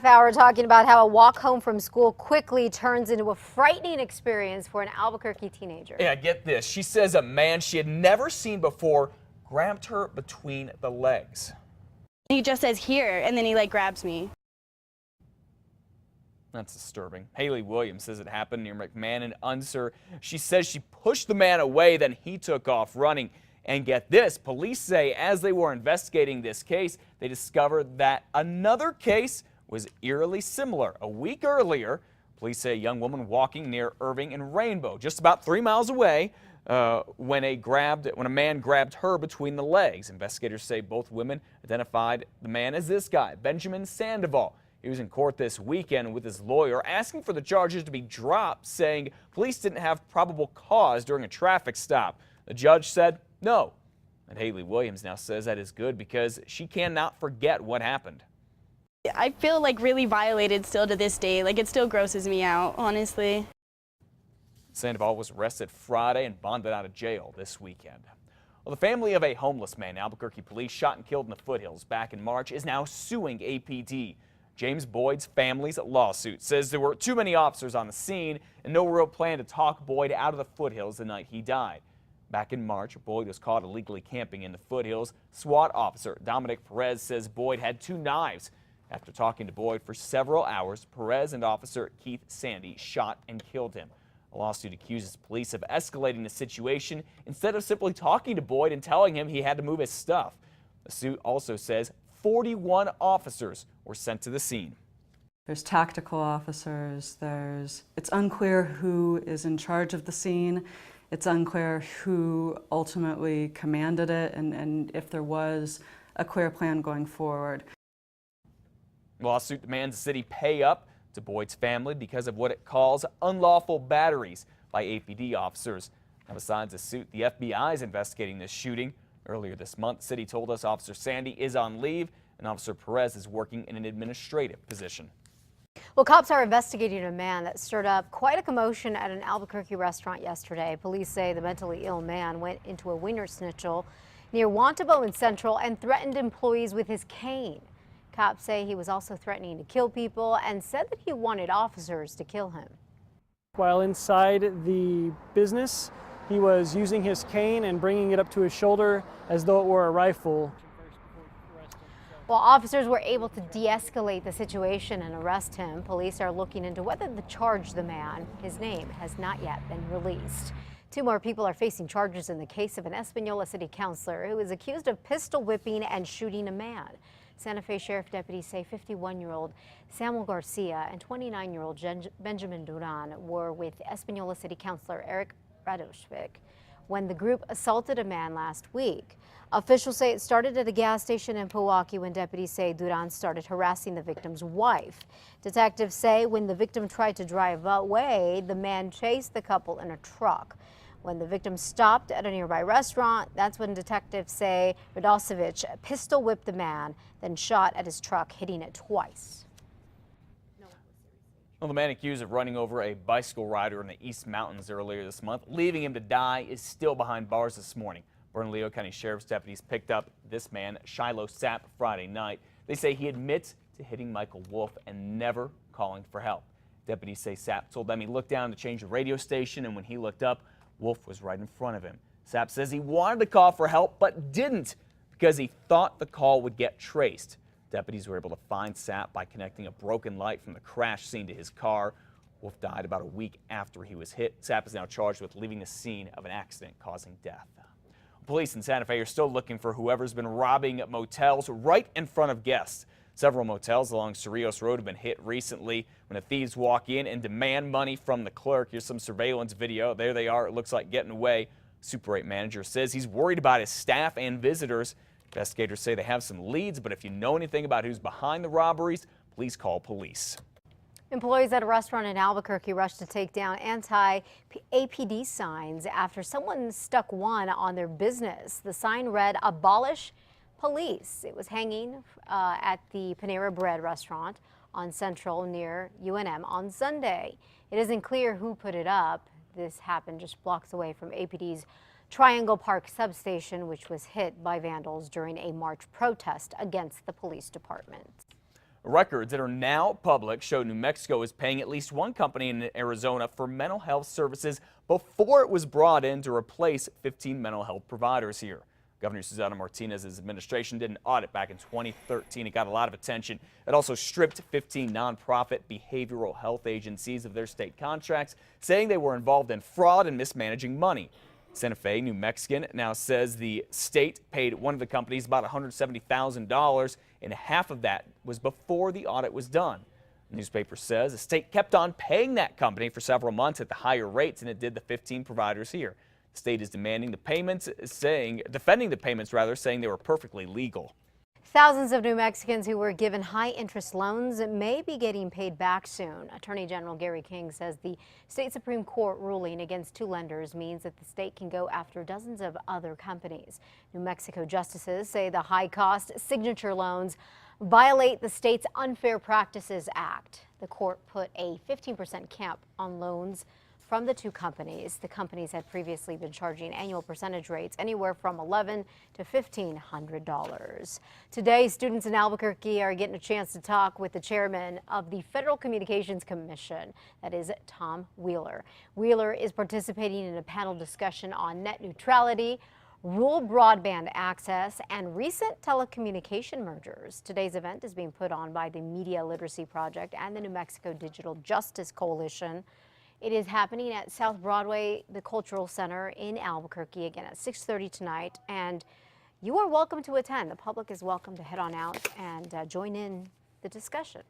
Hour talking about how a walk home from school quickly turns into a frightening experience for an Albuquerque teenager. Yeah, get this. She says a man she had never seen before grabbed her between the legs. He just says here, and then he grabs me. That's disturbing. Haley Williams says it happened near McMahon and Unser. She says she pushed the man away, then he took off running. And get this, police say as they were investigating this case, they discovered that another case was eerily similar. A week earlier, police say a young woman walking near Irving and Rainbow, just about 3 miles away, when a man grabbed her between the legs. Investigators say both women identified the man as this guy, Benjamin Sandoval. He was in court this weekend with his lawyer asking for the charges to be dropped, saying police didn't have probable cause during a traffic stop. The judge said no. And Haley Williams now says that is good because she cannot forget what happened. I feel really violated still to this day. It still grosses me out, honestly. Sandoval was arrested Friday and bonded out of jail this weekend. Well, the family of a homeless man Albuquerque police shot and killed in the foothills back in March is now suing APD. James Boyd's family's lawsuit says there were too many officers on the scene and no real plan to talk Boyd out of the foothills the night he died. Back in March, Boyd was caught illegally camping in the foothills. SWAT officer Dominic Perez says Boyd had 2 knives. After talking to Boyd for several hours, Perez and Officer Keith Sandy shot and killed him. A lawsuit accuses police of escalating the situation instead of simply talking to Boyd and telling him he had to move his stuff. The suit also says 41 officers were sent to the scene. There's tactical officers, it's unclear who is in charge of the scene. It's unclear who ultimately commanded it and if there was a clear plan going forward. The lawsuit demands the city pay up to Boyd's family because of what it calls unlawful batteries by APD officers. Now, besides the suit, the FBI is investigating this shooting. Earlier this month, the city told us Officer Sandy is on leave and Officer Perez is working in an administrative position. Well, cops are investigating a man that stirred up quite a commotion at an Albuquerque restaurant yesterday. Police say the mentally ill man went into a wiener schnitzel near Wantabo and Central and threatened employees with his cane. Cops say he was also threatening to kill people and said that he wanted officers to kill him. While inside the business, he was using his cane and bringing it up to his shoulder as though it were a rifle. While officers were able to de-escalate the situation and arrest him, police are looking into whether to charge the man. His name has not yet been released. 2 more people are facing charges in the case of an Espanola City councilor who is accused of pistol whipping and shooting a man. Santa Fe Sheriff deputies say 51-year-old Samuel Garcia and 29-year-old Benjamin Duran were with Espanola City councilor Eric Radoshvik when the group assaulted a man last week. Officials say it started at a gas station in Pewaukee when deputies say Duran started harassing the victim's wife. Detectives say when the victim tried to drive away, the man chased the couple in a truck. When the victim stopped at a nearby restaurant, that's when detectives say Radosevich pistol whipped the man, then shot at his truck, hitting it twice. Well, the man accused of running over a bicycle rider in the East Mountains earlier this month, leaving him to die, is still behind bars this morning. Bernalillo County Sheriff's deputies picked up this man, Shiloh Sapp, Friday night. They say he admits to hitting Michael Wolf and never calling for help. Deputies say Sapp told them he looked down to change the radio station, and when he looked up, Wolf was right in front of him. Sapp says he wanted to call for help but didn't because he thought the call would get traced. Deputies were able to find Sapp by connecting a broken light from the crash scene to his car. Wolf died about a week after he was hit. Sapp is now charged with leaving the scene of an accident causing death. Police in Santa Fe are still looking for whoever's been robbing motels right in front of guests. Several motels along Cerrillos Road have been hit recently when the thieves walk in and demand money from the clerk. Here's some surveillance video. There they are. It looks like getting away. Super 8 manager says he's worried about his staff and visitors. Investigators say they have some leads, but if you know anything about who's behind the robberies, please call police. Employees at a restaurant in Albuquerque rushed to take down anti-APD signs after someone stuck one on their business. The sign read, "Abolish Police." It was hanging at the Panera Bread restaurant on Central near UNM on Sunday. It isn't clear who put it up. This happened just blocks away from APD's Triangle Park substation, which was hit by vandals during a March protest against the police department. Records that are now public show New Mexico is paying at least one company in Arizona for mental health services before it was brought in to replace 15 mental health providers here. Governor Susana Martinez's administration did an audit back in 2013. It got a lot of attention. It also stripped 15 nonprofit behavioral health agencies of their state contracts, saying they were involved in fraud and mismanaging money. Santa Fe, New Mexican, now says the state paid one of the companies about $170,000, and half of that was before the audit was done. The newspaper says the state kept on paying that company for several months at the higher rates than it did the 15 providers here. The state is defending the payments, saying they were perfectly legal. Thousands of New Mexicans who were given high-interest loans may be getting paid back soon. Attorney General Gary King says the state Supreme Court ruling against two lenders means that the state can go after dozens of other companies. New Mexico justices say the high-cost signature loans violate the state's Unfair Practices Act. The court put a 15% cap on loans from the two companies. The companies had previously been charging annual percentage rates anywhere from $1,100 to $1,500. Today, students in Albuquerque are getting a chance to talk with the chairman of the Federal Communications Commission, that is Tom Wheeler. Wheeler is participating in a panel discussion on net neutrality, rural broadband access, and recent telecommunication mergers. Today's event is being put on by the Media Literacy Project and the New Mexico Digital Justice Coalition. It is happening at South Broadway, the Cultural Center in Albuquerque, again at 6:30 tonight. And you are welcome to attend. The public is welcome to head on out and join in the discussion.